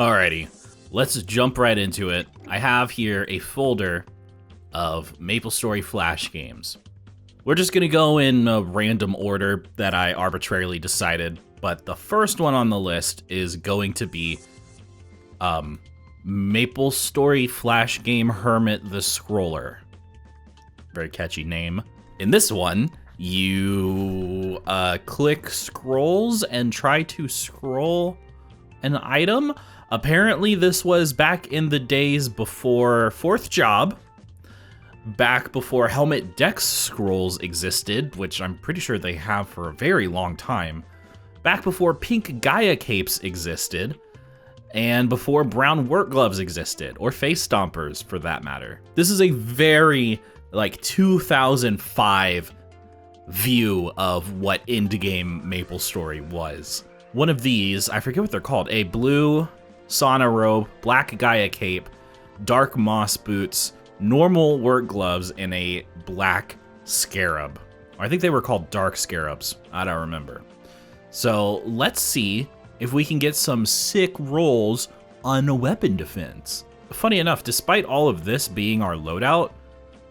Alrighty, let's jump right into it. I have here a folder of MapleStory Flash games. We're just gonna go in a random order that I arbitrarily decided, but the first one on the list is going to be MapleStory Flash game Hermit the Scroller. Very catchy name. In this one, you click scrolls and try to scroll an item. Apparently this was back in the days before 4th Job, back before Helmet Dex scrolls existed, which I'm pretty sure they have for a very long time, back before pink Gaia capes existed, and before brown work gloves existed, or face stompers for that matter. This is a very, 2005 view of what in-game MapleStory was. One of these, I forget what they're called, a blue sauna robe, black Gaia cape, dark moss boots, normal work gloves, and a black scarab. Or I think they were called dark scarabs. I don't remember. So let's see if we can get some sick rolls on a weapon defense. Funny enough, despite all of this being our loadout,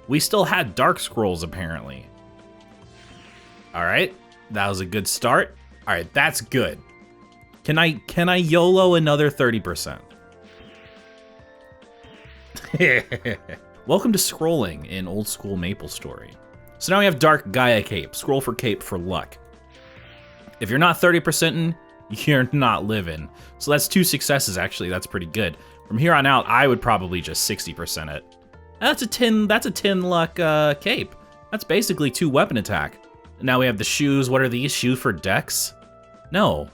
we still had dark scrolls apparently. All right, that was a good start. All right, that's good. Can I YOLO another 30%? Welcome to scrolling in old school MapleStory. So now we have dark Gaia cape. Scroll for cape for luck. If you're not 30%ing, you're not living. So that's 2 successes actually. That's pretty good. From here on out, I would probably just 60% it. That's a 10 luck cape. That's basically 2 weapon attack. Now we have the shoes. What are these? Shoe for dex? No,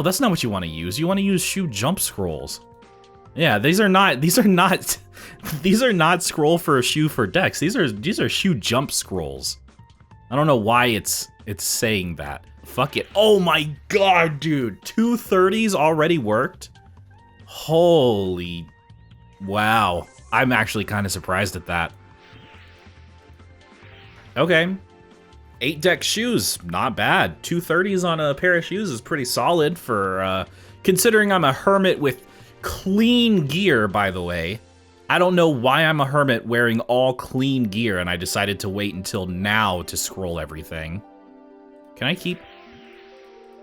that's not what you want to use. You want to use shoe jump scrolls. Yeah, these are not scroll for a shoe for dex. These are shoe jump scrolls. I don't know why it's saying that. Fuck it. Oh my god, dude. 2 30s already worked? Holy wow. I'm actually kind of surprised at that. Okay. 8 deck shoes, not bad. 2 30s on a pair of shoes is pretty solid for, considering I'm a hermit with clean gear, by the way. I don't know why I'm a hermit wearing all clean gear and I decided to wait until now to scroll everything. Can I keep?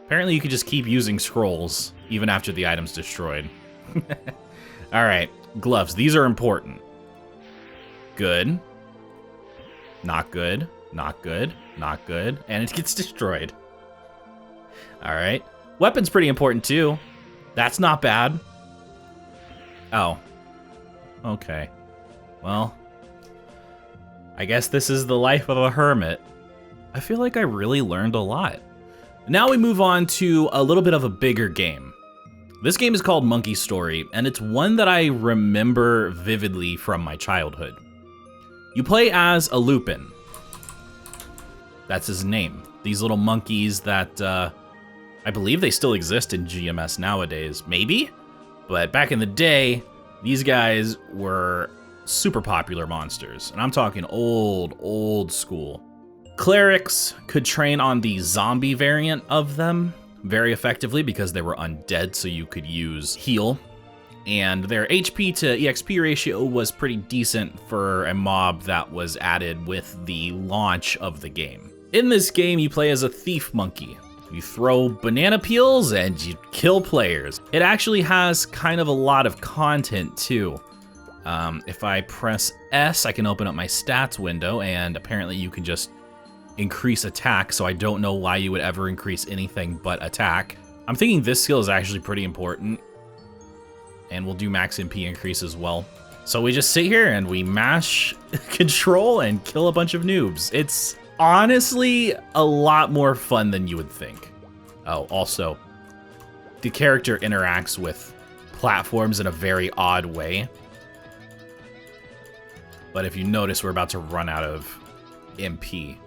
Apparently you could just keep using scrolls even after the item's destroyed. All right, gloves, these are important. Good. Not good. Not good, not good, and it gets destroyed. All right, weapon's pretty important too. That's not bad. Oh, okay. Well, I guess this is the life of a hermit. I feel like I really learned a lot. Now we move on to a little bit of a bigger game. This game is called Monkey Story, and it's one that I remember vividly from my childhood. You play as a Lupin. That's his name. These little monkeys that, I believe they still exist in GMS nowadays, maybe? But back in the day, these guys were super popular monsters. And I'm talking old school. Clerics could train on the zombie variant of them very effectively because they were undead, so you could use heal. And their HP to EXP ratio was pretty decent for a mob that was added with the launch of the game. In this game, you play as a thief monkey. You throw banana peels and you kill players. It actually has kind of a lot of content too. If I press S, I can open up my stats window, and apparently you can just increase attack, so I don't know why you would ever increase anything but attack. I'm thinking this skill is actually pretty important, and we'll do max MP increase as well. So we just sit here and we mash control and kill a bunch of noobs. It's honestly a lot more fun than you would think. Oh, also, the character interacts with platforms in a very odd way. But if you notice, we're about to run out of MP.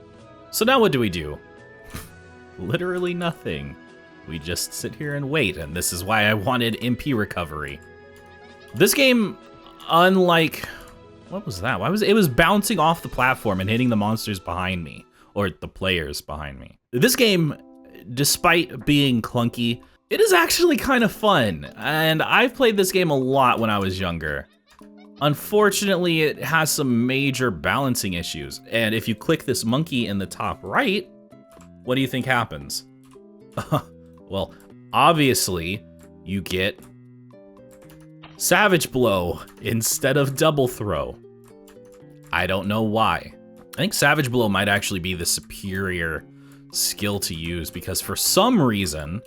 So now what do? Literally nothing. We just sit here and wait, and this is why I wanted MP recovery. This game, unlike... What was that? It was bouncing off the platform and hitting the monsters behind me, or the players behind me. This game, despite being clunky, It is actually kind of fun, and I've played this game a lot when I was younger. Unfortunately, it has some major balancing issues, and if you click this monkey in the top right, what do you think happens? Well, obviously, you get Savage Blow instead of Double Throw. I don't know why. I think Savage Blow might actually be the superior skill to use because for some reason,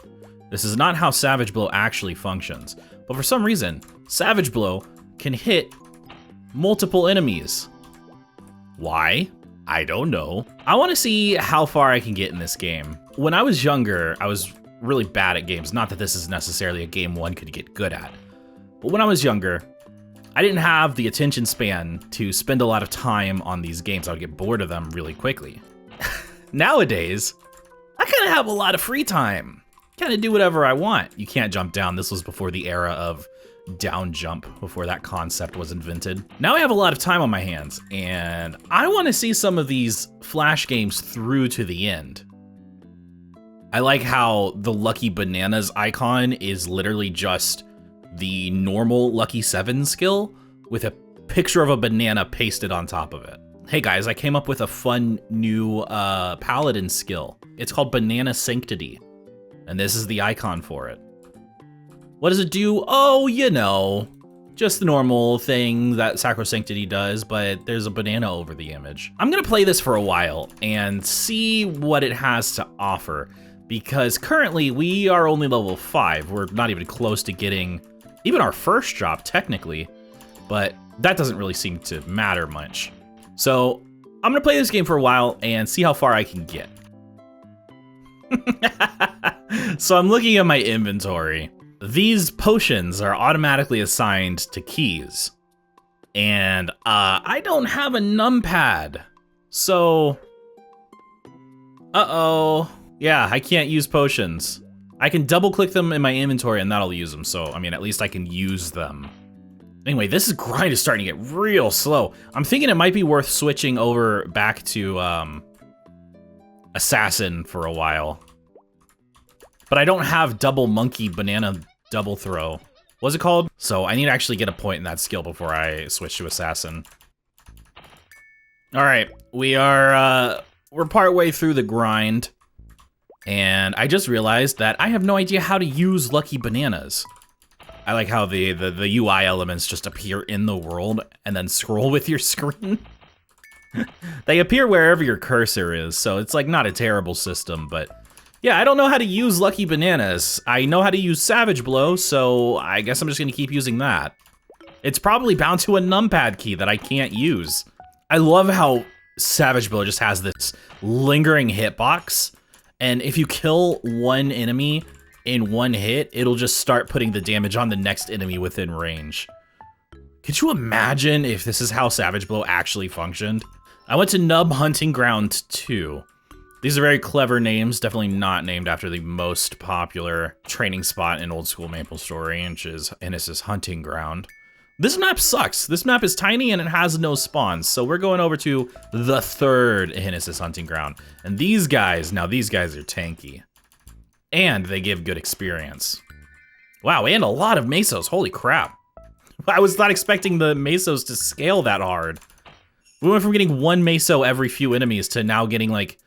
this is not how Savage Blow actually functions, but for some reason, Savage Blow can hit multiple enemies. Why? I don't know. I want to see how far I can get in this game. When I was younger, I was really bad at games. Not that this is necessarily a game one could get good at, but when I was younger, I didn't have the attention span to spend a lot of time on these games. I would get bored of them really quickly. Nowadays, I kind of have a lot of free time. Kind of do whatever I want. You can't jump down. This was before the era of down jump, before that concept was invented. Now I have a lot of time on my hands, and I want to see some of these Flash games through to the end. I like how the Lucky Bananas icon is literally just the normal Lucky 7 skill with a picture of a banana pasted on top of it. Hey guys, I came up with a fun new paladin skill. It's called Banana Sanctity, and this is the icon for it. What does it do? Oh, you know, just the normal thing that Sacrosanctity does, but there's a banana over the image. I'm gonna play this for a while and see what it has to offer, because currently we are only level 5. We're not even close to getting even our first drop, technically, but that doesn't really seem to matter much. So I'm gonna play this game for a while and see how far I can get. So I'm looking at my inventory. These potions are automatically assigned to keys, and I don't have a numpad, so uh-oh. Yeah, I can't use potions. I can double click them in my inventory and that'll use them, so I mean, at least I can use them. Anyway, this grind is starting to get real slow. I'm thinking it might be worth switching over back to Assassin for a while. But I don't have double monkey banana double throw. What's it called? So I need to actually get a point in that skill before I switch to Assassin. All right, we're partway through the grind, and I just realized that I have no idea how to use Lucky Bananas. I like how the UI elements just appear in the world and then scroll with your screen. They appear wherever your cursor is, so it's like not a terrible system, but yeah, I don't know how to use Lucky Bananas. I know how to use Savage Blow, so I guess I'm just gonna keep using that. It's probably bound to a numpad key that I can't use. I love how Savage Blow just has this lingering hitbox, and if you kill one enemy in one hit, it'll just start putting the damage on the next enemy within range. Could you imagine if this is how Savage Blow actually functioned? I went to Nub Hunting Ground 2. These are very clever names, definitely not named after the most popular training spot in old school MapleStory, which is Innis's Hunting Ground. This map sucks. This map is tiny and it has no spawns, so we're going over to the third Innis's Hunting Ground. And these guys, now these guys are tanky. And they give good experience. Wow, and a lot of mesos, holy crap. I was not expecting the mesos to scale that hard. We went from getting one meso every few enemies to now getting like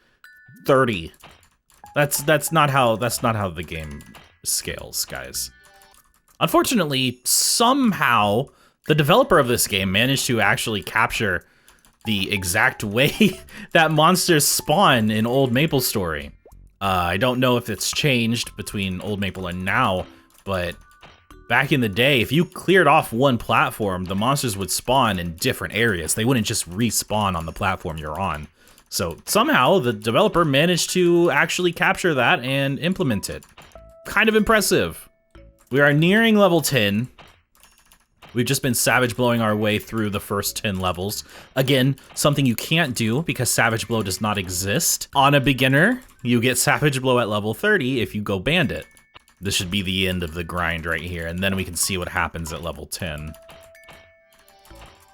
30. That's not how the game scales, guys. Unfortunately, somehow the developer of this game managed to actually capture the exact way that monsters spawn in old MapleStory. I don't know if it's changed between old Maple and now, but back in the day, if you cleared off one platform, the monsters would spawn in different areas. They wouldn't just respawn on the platform you're on. So somehow the developer managed to actually capture that and implement it. Kind of impressive. We are nearing level 10. We've just been Savage Blowing our way through the first 10 levels. Again, something you can't do because Savage Blow does not exist. On a beginner, you get Savage Blow at level 30 if you go Bandit. This should be the end of the grind right here, and then we can see what happens at level 10.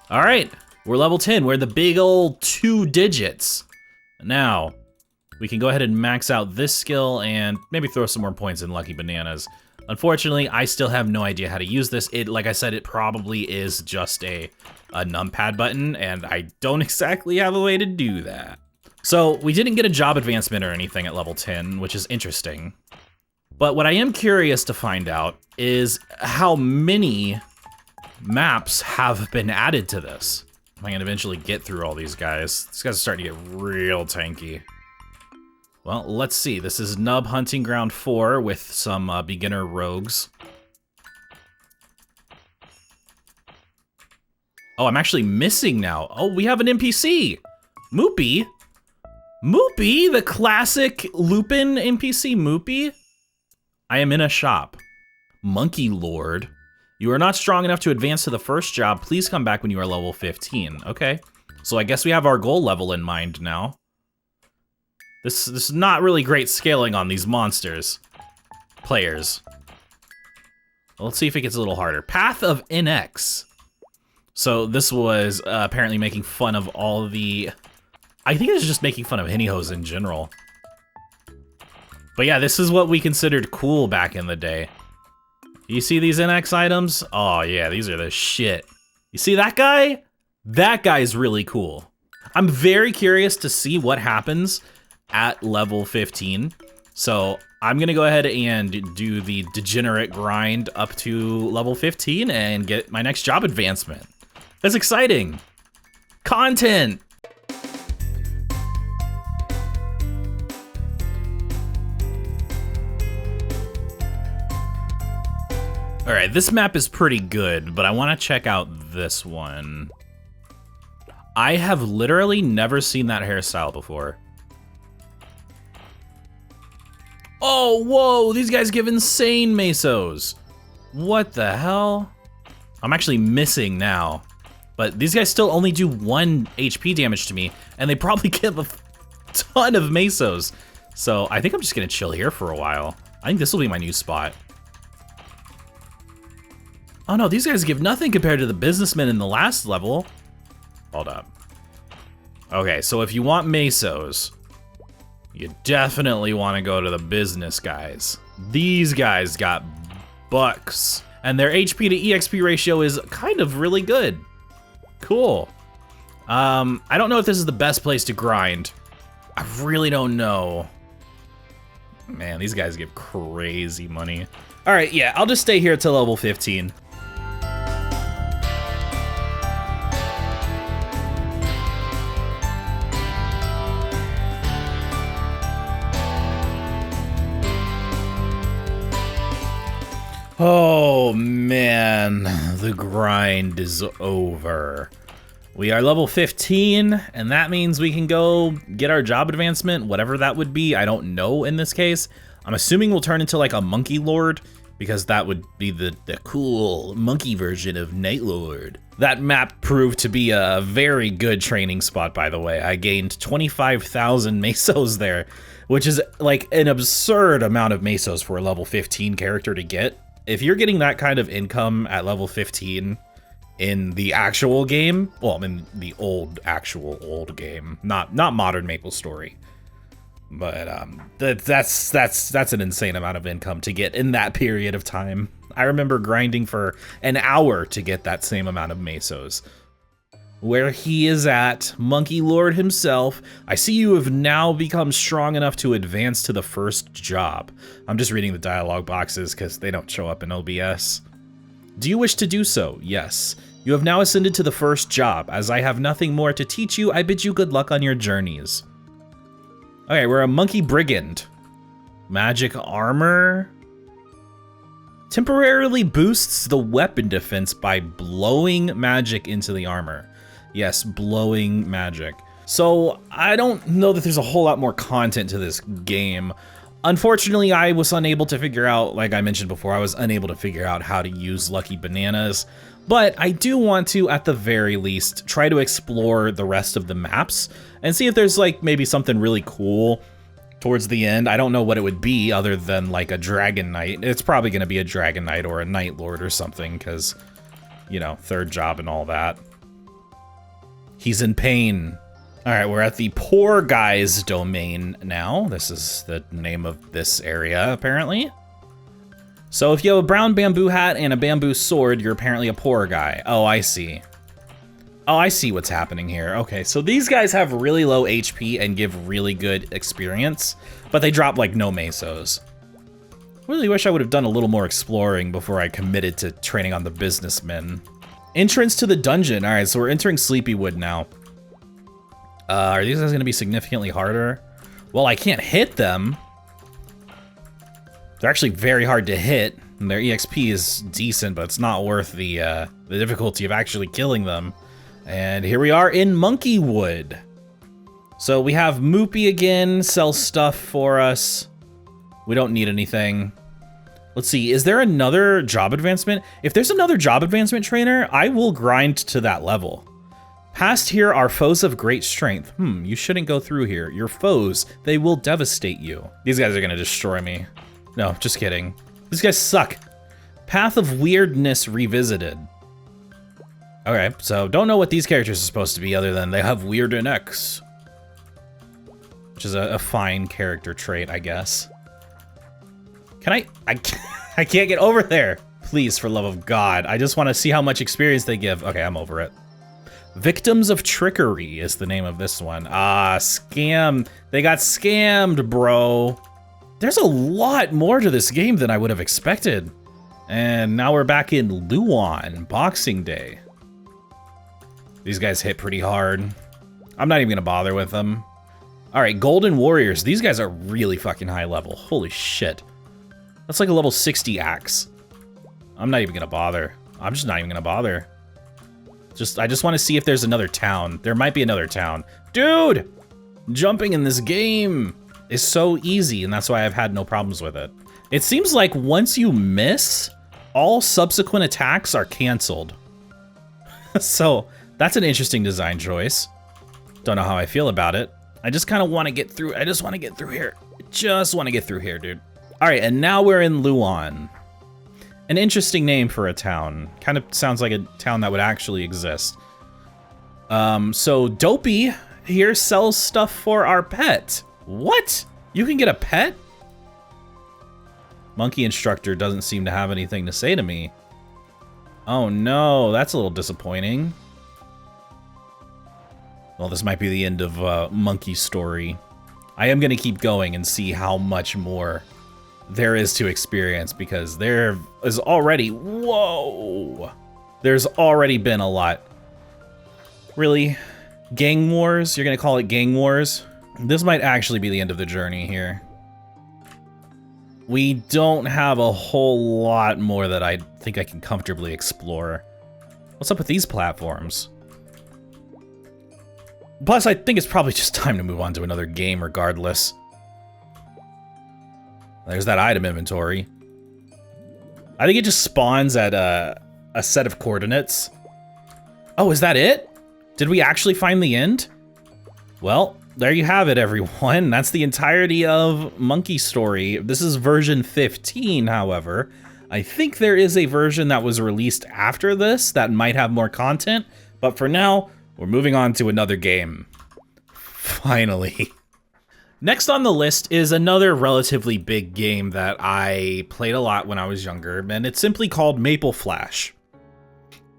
All right, we're level 10. We're the big old 2 digits. Now, we can go ahead and max out this skill and maybe throw some more points in Lucky Bananas. Unfortunately, I still have no idea how to use this. Like I said, it probably is just a numpad button, and I don't exactly have a way to do that. So we didn't get a job advancement or anything at level 10, which is interesting. But what I am curious to find out is how many maps have been added to this. I can eventually get through all these guys. These guys are starting to get real tanky. Well, let's see. This is Nub Hunting Ground 4 with some beginner rogues. Oh, I'm actually missing now. Oh, we have an NPC. Moopy. Moopy, the classic Lupin NPC Moopy. I am in a shop. Monkey Lord. You are not strong enough to advance to the first job. Please come back when you are level 15. Okay. So I guess we have our goal level in mind now. This is not really great scaling on these monsters. Players. Well, let's see if it gets a little harder. Path of NX. So this was apparently making fun of all the... I think it's just making fun of Hennyhos in general. But yeah, this is what we considered cool back in the day. You see these NX items? Oh yeah, these are the shit. You see that guy? That guy's really cool. I'm very curious to see what happens at level 15. So I'm gonna go ahead and do the degenerate grind up to level 15 and get my next job advancement. That's exciting. Content. All right, this map is pretty good, but I want to check out this one. I have literally never seen that hairstyle before. Oh, whoa, these guys give insane mesos. What the hell? I'm actually missing now, but these guys still only do 1 HP damage to me, and they probably give a ton of mesos. So I think I'm just gonna chill here for a while. I think this will be my new spot. Oh no, these guys give nothing compared to the businessmen in the last level. Hold up. Okay, so if you want mesos, you definitely want to go to the business guys. These guys got bucks, and their HP to EXP ratio is kind of really good. Cool. I don't know if this is the best place to grind. I really don't know. Man, these guys give crazy money. All right, yeah, I'll just stay here till level 15. Oh man, the grind is over. We are level 15, and that means we can go get our job advancement, whatever that would be. I don't know in this case. I'm assuming we'll turn into like a Monkey Lord, because that would be the cool monkey version of Night Lord. That map proved to be a very good training spot, by the way. I gained 25,000 mesos there, which is like an absurd amount of mesos for a level 15 character to get. If you're getting that kind of income at level 15 in the actual game, well, in the old game, not modern MapleStory, but that's an insane amount of income to get in that period of time. I remember grinding for an hour to get that same amount of mesos. Where he is at, Monkey Lord himself, I see you have now become strong enough to advance to the first job. I'm just reading the dialogue boxes because they don't show up in OBS. Do you wish to do so? Yes. You have now ascended to the first job. As I have nothing more to teach you, I bid you good luck on your journeys. Okay, we're a monkey brigand. Magic armor. Temporarily boosts the weapon defense by blowing magic into the armor. Yes, blowing magic. So I don't know that there's a whole lot more content to this game. Unfortunately, I was unable to figure out, like I mentioned before, I was unable to figure out how to use Lucky Bananas. But I do want to, at the very least, try to explore the rest of the maps and see if there's like maybe something really cool towards the end. I don't know what it would be other than like a Dragon Knight. It's probably going to be a Dragon Knight or a Night Lord or something because, you know, third job and all that. He's in pain. All right, we're at the poor guy's domain now. This is the name of this area, apparently. So if you have a brown bamboo hat and a bamboo sword, you're apparently a poor guy. Oh, I see. Oh, I see what's happening here. Okay, so these guys have really low HP and give really good experience, but they drop like no mesos. Really wish I would have done a little more exploring before I committed to training on the businessmen. Entrance to the dungeon. All right, so we're entering Sleepywood now. Are these guys gonna be significantly harder? Well, I can't hit them. They're actually very hard to hit, and their EXP is decent, but it's not worth the difficulty of actually killing them. And here we are in Monkeywood. So we have Moopy again, sells stuff for us. We don't need anything. Let's see, is there another job advancement? If there's another job advancement trainer, I will grind to that level. Past here are foes of great strength. You shouldn't go through here. Your foes, they will devastate you. These guys are gonna destroy me. No, just kidding. These guys suck. Path of Weirdness Revisited. Okay, so don't know what these characters are supposed to be other than they have weird NX. Which is a fine character trait, I guess. Can I can't get over there. Please, for love of God. I just want to see how much experience they give. Okay, I'm over it. Victims of Trickery is the name of this one. Ah, scam. They got scammed, bro. There's a lot more to this game than I would have expected. And now we're back in Luon, Boxing Day. These guys hit pretty hard. I'm not even gonna bother with them. All right, Golden Warriors. These guys are really fucking high level. Holy shit. That's like a level 60 axe. I'm not even gonna bother. I'm just not even gonna bother. I just want to see if there's another town. There might be another town. Dude! Jumping in this game is so easy, and that's why I've had no problems with it. It seems like once you miss, all subsequent attacks are canceled. So that's an interesting design choice. Don't know how I feel about it. I just kind of want to get through. I just want to get through here. Just want to get through here, dude. All right, and now we're in Luon. An interesting name for a town. Kind of sounds like a town that would actually exist. So Dopey here sells stuff for our pet. What? You can get a pet? Monkey Instructor doesn't seem to have anything to say to me. Oh no, that's a little disappointing. Well, this might be the end of MapleStory. I am gonna keep going and see how much more there is to experience, because there is already, whoa, there's already been a lot. Really? Gang Wars? You're gonna call it Gang Wars? This might actually be the end of the journey here. We don't have a whole lot more that I think I can comfortably explore. What's up with these platforms? Plus, I think it's probably just time to move on to another game regardless. There's that item inventory. I think it just spawns at a set of coordinates. Oh, is that it? Did we actually find the end? Well, there you have it, everyone. That's the entirety of MapleStory. This is version 15, however. I think there is a version that was released after this that might have more content, but for now, we're moving on to another game. Finally. Next on the list is another relatively big game that I played a lot when I was younger, and it's simply called Maple Flash.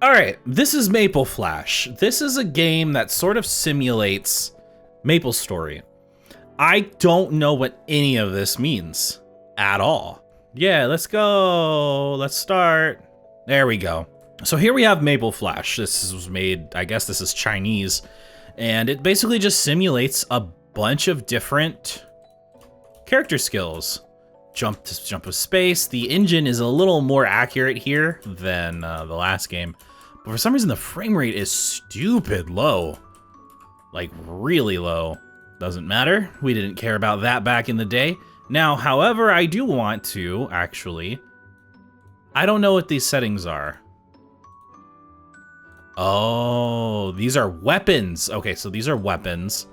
All right, this is Maple Flash. This is a game that sort of simulates MapleStory. I don't know what any of this means at all. Yeah, let's go. Let's start. There we go. So here we have Maple Flash. This was made, I guess this is Chinese, and it basically just simulates a bunch of different character skills. Jump with space. The engine is a little more accurate here than the last game, but for some reason the frame rate is stupid low. Like really low. Doesn't matter. We didn't care about that back in the day. Now, however, I do want to actually. I don't know what these settings are. Oh, these are weapons. Okay, so these are weapons.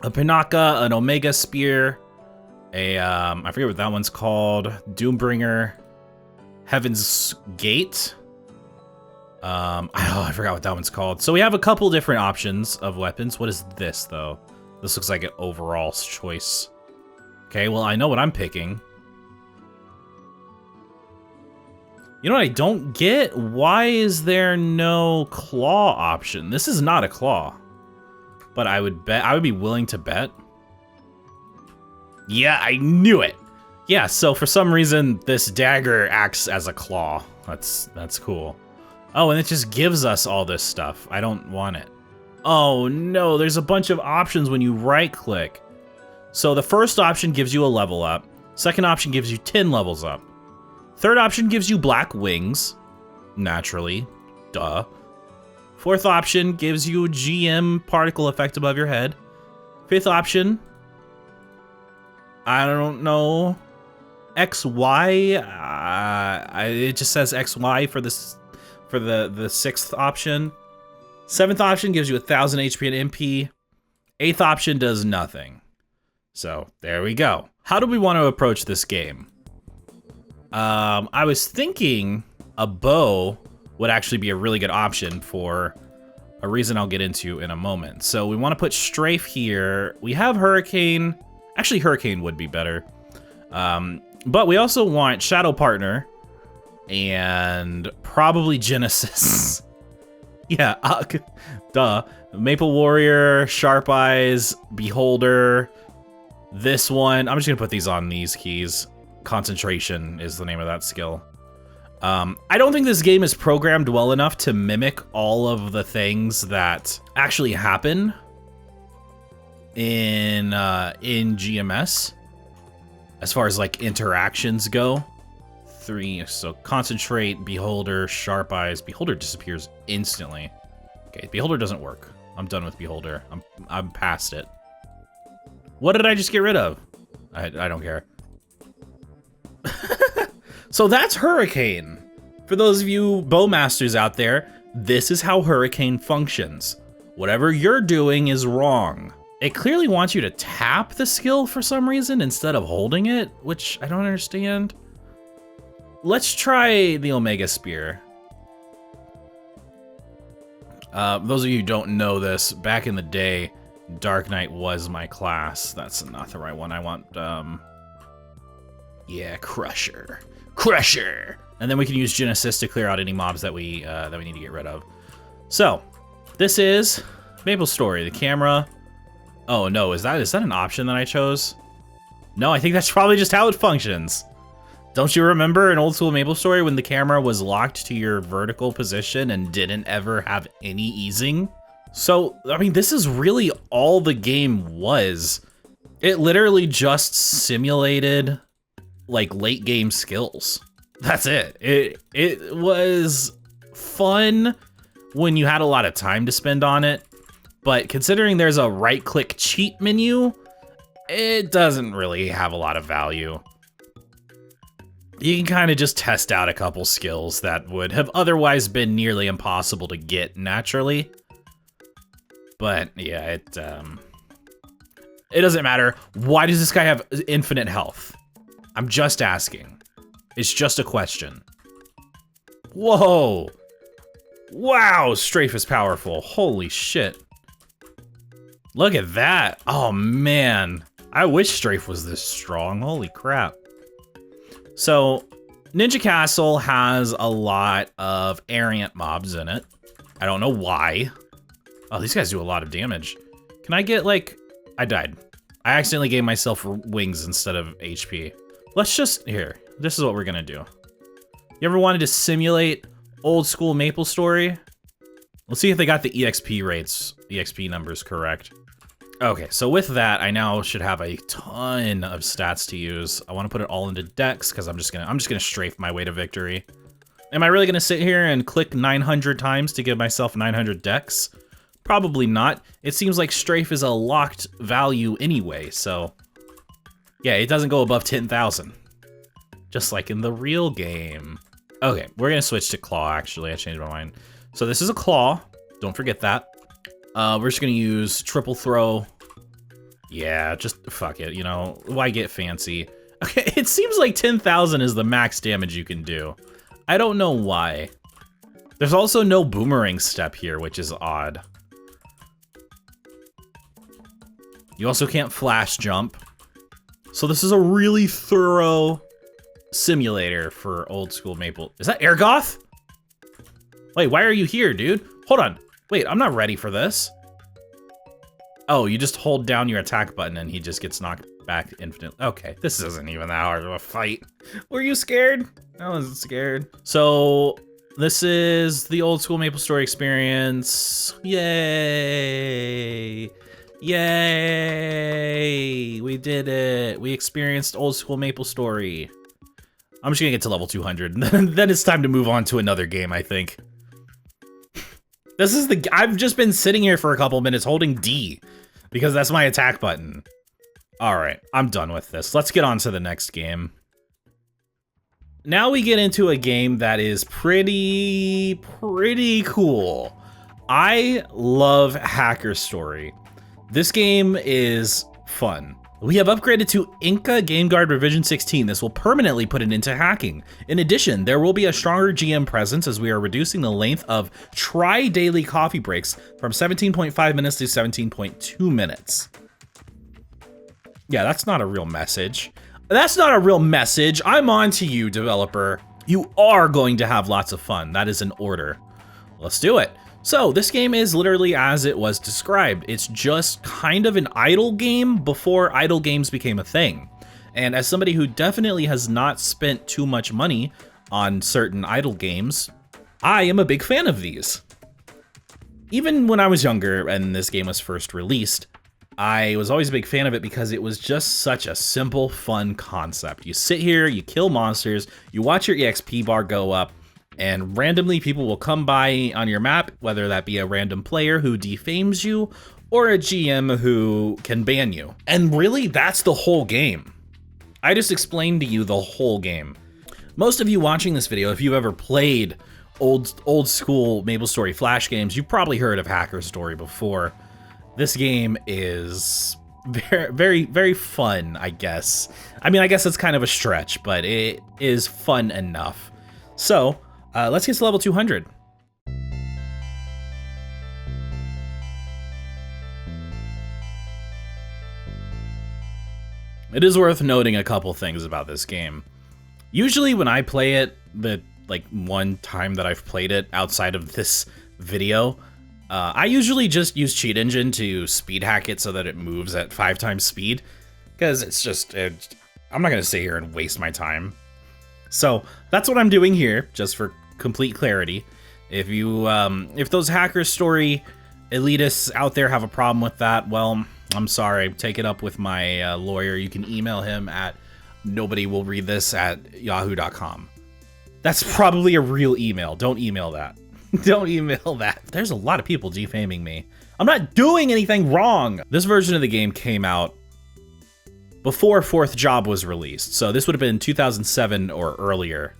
A Pinaka, an Omega Spear, I forget what that one's called, Doombringer, Heaven's Gate, Oh, I forgot what that one's called. So we have a couple different options of weapons. What is this, though? This looks like an overall choice. Okay, well, I know what I'm picking. You know what I don't get? Why is there no claw option? This is not a claw. But I would be willing to bet. Yeah, I knew it. Yeah, so for some reason, this dagger acts as a claw. That's cool. Oh, and it just gives us all this stuff. I don't want it. Oh no, there's a bunch of options when you right-click. So the first option gives you a level up. Second option gives you 10 levels up. Third option gives you black wings. Naturally. Duh. Fourth option gives you a GM particle effect above your head. Fifth option, I don't know. XY. It just says XY for this, for the sixth option. Seventh option gives you 1,000 HP and MP. Eighth option does nothing. So there we go. How do we want to approach this game? I was thinking a bow would actually be a really good option for a reason I'll get into in a moment. So we want to put Strafe here. We have Hurricane. Actually, Hurricane would be better. But we also want Shadow Partner and probably Genesis. Yeah, duh. Maple Warrior, Sharp Eyes, Beholder. This one, I'm just gonna put these on these keys. Concentration is the name of that skill. I don't think this game is programmed well enough to mimic all of the things that actually happen in GMS, as far as like interactions go. 3, so Concentrate, Beholder, Sharp Eyes. Beholder disappears instantly. Okay, Beholder doesn't work. I'm done with Beholder. I'm past it. What did I just get rid of? I don't care. So that's Hurricane. For those of you bowmasters out there, this is how Hurricane functions. Whatever you're doing is wrong. It clearly wants you to tap the skill for some reason instead of holding it, which I don't understand. Let's try the Omega Spear. Those of you who don't know this, back in the day, Dark Knight was my class. That's not the right one. I want, yeah, Crusher. Crusher! And then we can use Genesis to clear out any mobs that we need to get rid of. So, this is MapleStory, the camera. Oh no, is that an option that I chose? No, I think that's probably just how it functions. Don't you remember in old school MapleStory when the camera was locked to your vertical position and didn't ever have any easing? So, I mean, this is really all the game was. It literally just simulated like late game skills. That's it. It was fun when you had a lot of time to spend on it, but considering there's a right-click cheat menu, it doesn't really have a lot of value. You can kind of just test out a couple skills that would have otherwise been nearly impossible to get naturally. But yeah, it doesn't matter. Why does this guy have infinite health? I'm just asking. It's just a question. Whoa. Wow, Strafe is powerful. Holy shit. Look at that. Oh man. I wish Strafe was this strong. Holy crap. So, Ninja Castle has a lot of Ariant mobs in it. I don't know why. Oh, these guys do a lot of damage. Can I get, like... I died. I accidentally gave myself wings instead of HP. Let's just... Here. This is what we're gonna do. You ever wanted to simulate old school MapleStory? Let's see if they got the EXP rates, EXP numbers correct. Okay, so with that, I now should have a ton of stats to use. I want to put it all into Dex because I'm just gonna strafe my way to victory. Am I really gonna sit here and click 900 times to give myself 900 Dex? Probably not. It seems like strafe is a locked value anyway, so yeah, it doesn't go above 10,000. Just like in the real game. Okay, we're gonna switch to claw. Actually, I changed my mind. So this is a claw. Don't forget that. We're just gonna use triple throw. Yeah, just fuck it, you know, why get fancy? Okay, it seems like 10,000 is the max damage you can do. I don't know why. There's also no boomerang step here, which is odd. You also can't flash jump. So this is a really thorough simulator for old school Maple. Is that Ergoth? Wait, why are you here, dude? Hold on. Wait, I'm not ready for this. Oh, you just hold down your attack button and he just gets knocked back infinitely. Okay, this isn't even that hard of a fight. Were you scared? I wasn't scared. So this is the old school MapleStory experience. Yay! Yay! We did it. We experienced old school MapleStory. I'm just gonna get to level 200, and then it's time to move on to another game, I think. This is I've just been sitting here for a couple minutes holding D, because that's my attack button. All right, I'm done with this. Let's get on to the next game. Now we get into a game that is pretty cool. I love MapleStory. This game is fun. We have upgraded to Inca Game Guard Revision 16. This will permanently put an end to hacking. In addition, there will be a stronger GM presence as we are reducing the length of tri-daily coffee breaks from 17.5 minutes to 17.2 minutes. Yeah, that's not a real message. That's not a real message. I'm on to you, developer. You are going to have lots of fun. That is an order. Let's do it. So this game is literally as it was described. It's just kind of an idle game before idle games became a thing. And as somebody who definitely has not spent too much money on certain idle games, I am a big fan of these. Even when I was younger and this game was first released, I was always a big fan of it because it was just such a simple, fun concept. You sit here, you kill monsters, you watch your EXP bar go up, and randomly people will come by on your map, whether that be a random player who defames you or a GM who can ban you. And really, that's the whole game. I just explained to you the whole game. Most of you watching this video, if you've ever played old school MapleStory Flash games, you've probably heard of MapleStory before. This game is very fun, I guess. I mean, I guess it's kind of a stretch, but it is fun enough. So, let's get to level 200. It is worth noting a couple things about this game. Usually when I play it, the one time that I've played it outside of this video, I usually just use Cheat Engine to speed hack it so that it moves at 5 times speed, because it's just, I'm not gonna sit here and waste my time. So that's what I'm doing here, just for complete clarity. If you, if those MapleStory elitists out there have a problem with that, well, I'm sorry. Take it up with my lawyer. You can email him at nobodywillreadthis@yahoo.com. That's probably a real email. Don't email that. Don't email that. There's a lot of people defaming me. I'm not doing anything wrong. This version of the game came out before 4th Job was released, so this would have been 2007 or earlier.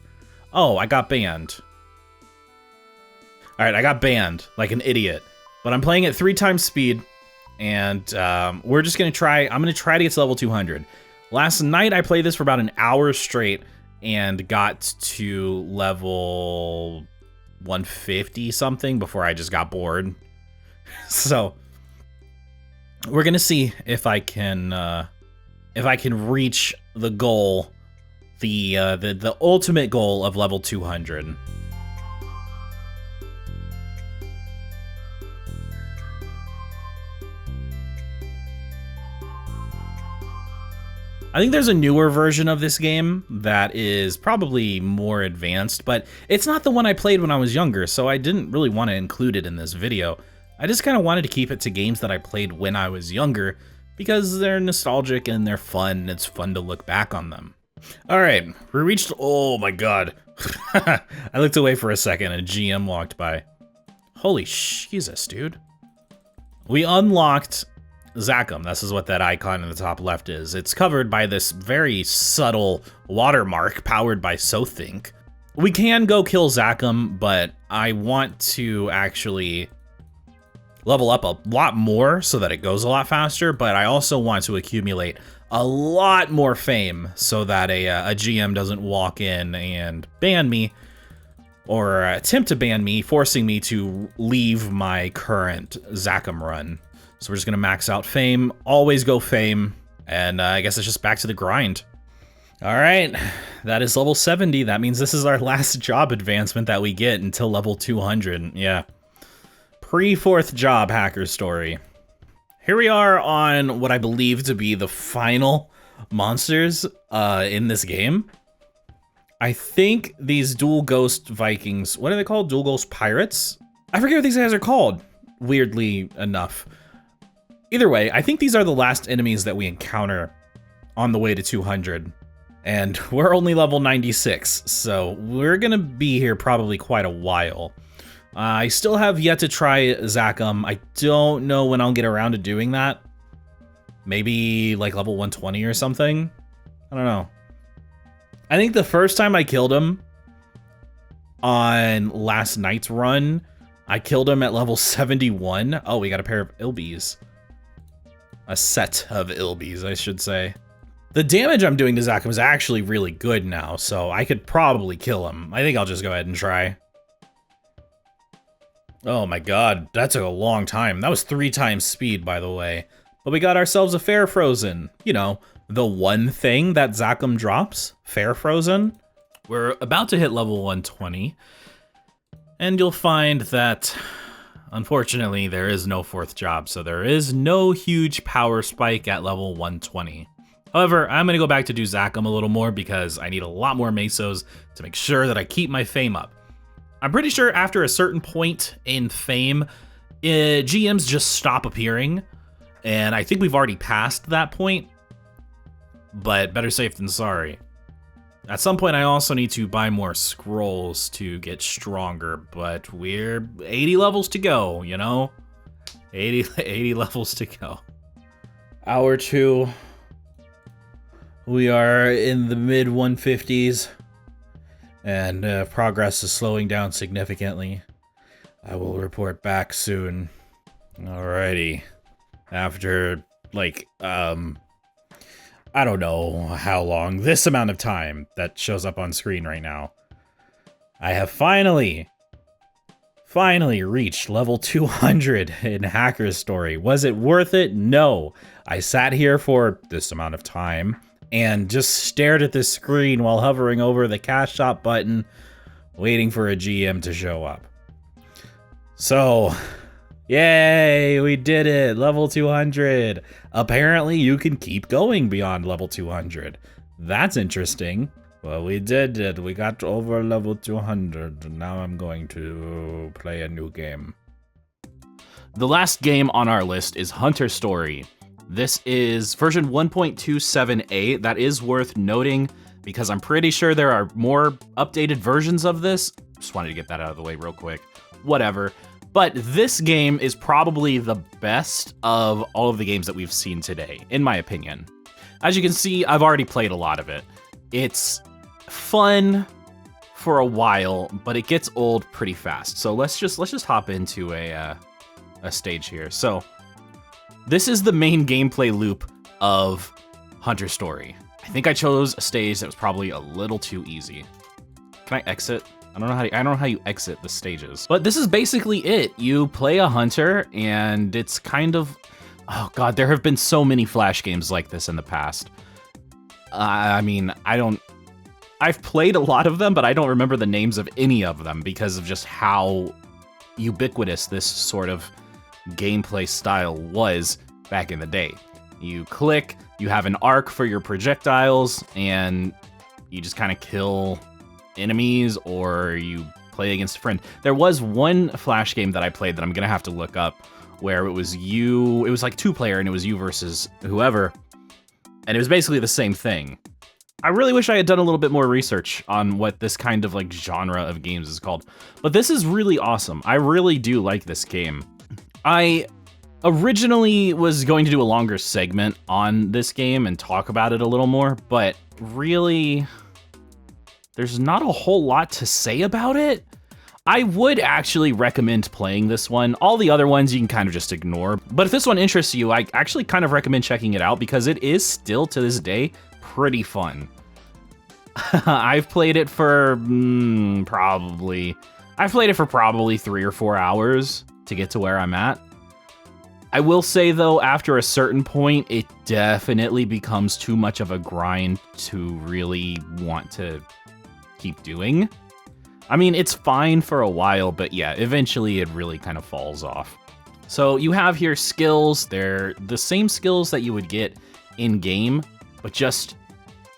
Oh, I got banned. All right, I got banned like an idiot, but I'm playing at 3 times speed, and we're just gonna try. I'm gonna try to get to level 200. Last night I played this for about an hour straight and got to level 150 something before I just got bored. So we're gonna see if I can reach the goal, the ultimate goal of level 200. I think there's a newer version of this game that is probably more advanced, but it's not the one I played when I was younger, so I didn't really want to include it in this video. I just kind of wanted to keep it to games that I played when I was younger, because they're nostalgic and they're fun, and it's fun to look back on them. All right, we reached, oh my god. I looked away for a second and a GM walked by. Holy Jesus, dude. We unlocked Zachem. This is what that icon in the top left is. It's covered by this very subtle watermark powered by SoThink. We can go kill Zachem, but I want to actually level up a lot more so that it goes a lot faster, but I also want to accumulate a lot more fame so that a GM doesn't walk in and ban me, or attempt to ban me, forcing me to leave my current Zachem run. So we're just gonna max out Fame, always go Fame, and I guess it's just back to the grind. All right, that is level 70. That means this is our last job advancement that we get until level 200. Yeah, pre-4th job hacker story. Here we are on what I believe to be the final monsters in this game. I think these Dual Ghost Vikings, what are they called? Dual Ghost Pirates? I forget what these guys are called, weirdly enough. Either way, I think these are the last enemies that we encounter on the way to 200. And we're only level 96, so we're gonna be here probably quite a while. I still have yet to try Zachem. I don't know when I'll get around to doing that. Maybe like level 120 or something? I don't know. I think the first time I killed him on last night's run, I killed him at level 71. Oh, we got a pair of Ilbies. A set of Ilbies, I should say. The damage I'm doing to Zachem is actually really good now, so I could probably kill him. I think I'll just go ahead and try. Oh my god, that took a long time. That was 3 times speed, by the way. But we got ourselves a Fair Frozen. You know, the one thing that Zachem drops, Fair Frozen. We're about to hit level 120. And you'll find that, unfortunately, there is no 4th job, so there is no huge power spike at level 120. However, I'm going to go back to do Zachem a little more because I need a lot more Mesos to make sure that I keep my Fame up. I'm pretty sure after a certain point in Fame, GMs just stop appearing, and I think we've already passed that point, but better safe than sorry. At some point, I also need to buy more scrolls to get stronger, but we're 80 levels to go, you know? 80 levels to go. Hour 2. We are in the mid 150s, and progress is slowing down significantly. I will report back soon. Alrighty. After, like, I don't know how long, this amount of time that shows up on screen right now, I have finally reached level 200 in Hacker's Story. Was it worth it? No. I sat here for this amount of time and just stared at this screen while hovering over the cash shop button, waiting for a GM to show up. So, yay, we did it, level 200. Apparently you can keep going beyond level 200. That's interesting. Well, we did it, we got over level 200, and now I'm going to play a new game. The last game on our list is Hunter Story. This is version 1.27a. That is worth noting because I'm pretty sure there are more updated versions of this. Just wanted to get that out of the way real quick. Whatever. But this game is probably the best of all of the games that we've seen today, in my opinion. As you can see, I've already played a lot of it. It's fun for a while, but it gets old pretty fast. So let's just hop into a stage here. So this is the main gameplay loop of Hunter Story. I think I chose a stage that was probably a little too easy. Can I exit? I don't know how you exit the stages. But this is basically it. You play a hunter, and it's kind of... Oh god, there have been so many Flash games like this in the past. I mean, I've played a lot of them, but I don't remember the names of any of them because of just how ubiquitous this sort of gameplay style was back in the day. You click, you have an arc for your projectiles, and you just kind of kill enemies, or you play against a friend. There was one Flash game that I played that I'm gonna have to look up, where it was like 2-player, and it was you versus whoever, and it was basically the same thing. I really wish I had done a little bit more research on what this kind of like genre of games is called, but this is really awesome. I really do like this game. I originally was going to do a longer segment on this game and talk about it a little more, but really, there's not a whole lot to say about it. I would actually recommend playing this one. All the other ones you can kind of just ignore, but if this one interests you, I actually kind of recommend checking it out because it is still to this day pretty fun. I've played it for probably 3 or 4 hours to get to where I'm at. I will say, though, after a certain point, it definitely becomes too much of a grind to really want to keep doing. I mean, it's fine for a while, but yeah, eventually it really kind of falls off. So you have here skills. They're the same skills that you would get in-game, but just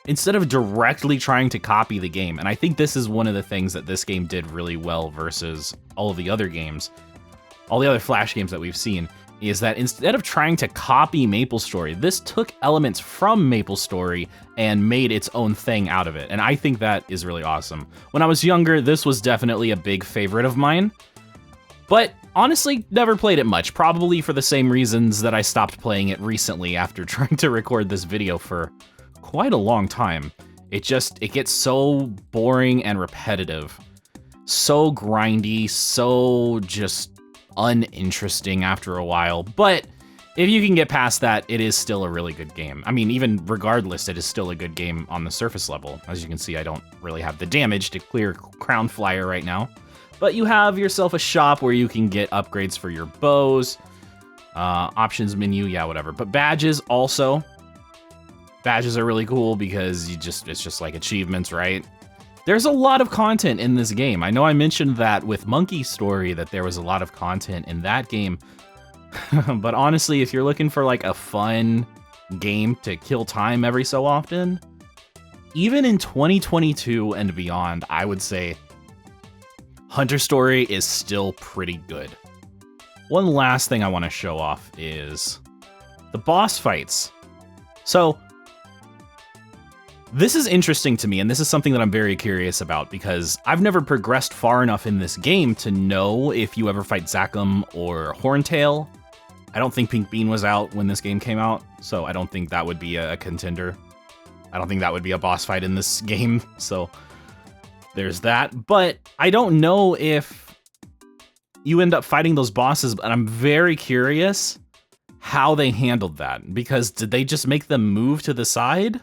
instead of directly trying to copy the game. And I think this is one of the things that this game did really well versus all of the other games, all the other Flash games that we've seen, is that instead of trying to copy MapleStory, this took elements from MapleStory and made its own thing out of it. And I think that is really awesome. When I was younger, this was definitely a big favorite of mine, but honestly, never played it much, probably for the same reasons that I stopped playing it recently after trying to record this video for quite a long time. It gets so boring and repetitive, so grindy, so just uninteresting after a while, but if you can get past that, it is still a really good game. I mean, even regardless, it is still a good game on the surface level. As you can see, I don't really have the damage to clear Crown Flyer right now, but you have yourself a shop where you can get upgrades for your bows, options menu, yeah, whatever. But badges also. Badges are really cool because it's just like achievements, right? There's a lot of content in this game. I know I mentioned that with Monkey Story that there was a lot of content in that game. But honestly, if you're looking for like a fun game to kill time every so often, even in 2022 and beyond, I would say Hunter Story is still pretty good. One last thing I want to show off is the boss fights. So this is interesting to me, and this is something that I'm very curious about because I've never progressed far enough in this game to know if you ever fight Zachem or Horntail. I don't think Pink Bean was out when this game came out, so I don't think that would be a contender. I don't think that would be a boss fight in this game, so there's that. But I don't know if you end up fighting those bosses, and I'm very curious how they handled that, because did they just make them move to the side?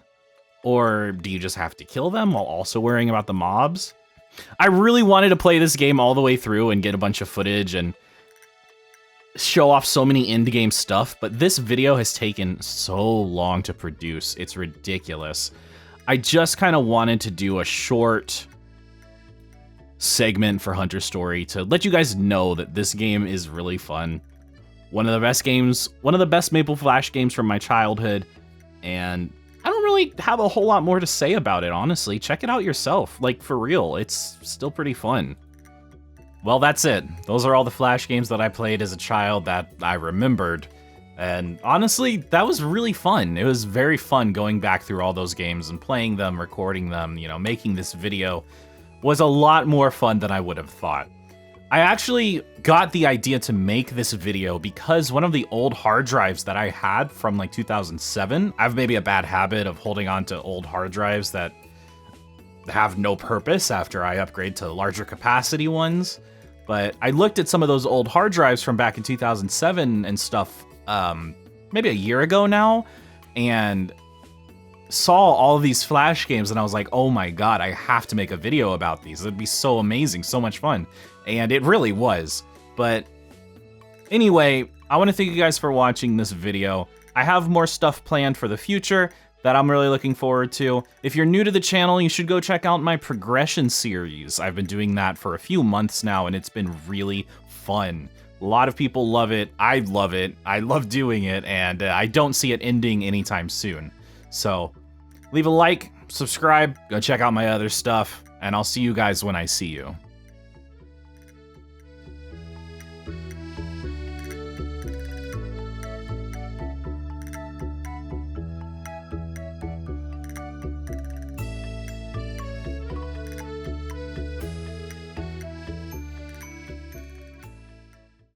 Or do you just have to kill them while also worrying about the mobs? I really wanted to play this game all the way through and get a bunch of footage and show off so many end-game stuff, but this video has taken so long to produce. It's ridiculous. I just kind of wanted to do a short segment for Hunter Story to let you guys know that this game is really fun. One of the best games, one of the best Maple Flash games from my childhood, and I don't really have a whole lot more to say about it, honestly. Check it out yourself. Like, for real, it's still pretty fun. Well, that's it. Those are all the Flash games that I played as a child that I remembered. And honestly, that was really fun. It was very fun going back through all those games and playing them, recording them, you know, making this video was a lot more fun than I would have thought. I actually got the idea to make this video because one of the old hard drives that I had from like 2007, I have maybe a bad habit of holding on to old hard drives that have no purpose after I upgrade to larger capacity ones. But I looked at some of those old hard drives from back in 2007 and stuff, maybe a year ago now, and saw all of these Flash games, and I was like, oh my god, I have to make a video about these. It'd be so amazing, so much fun. And it really was. But anyway, I want to thank you guys for watching this video. I have more stuff planned for the future that I'm really looking forward to. If you're new to the channel, you should go check out my progression series. I've been doing that for a few months now, and it's been really fun. A lot of people love it. I love it. I love doing it, and I don't see it ending anytime soon. So leave a like, subscribe, go check out my other stuff, and I'll see you guys when I see you.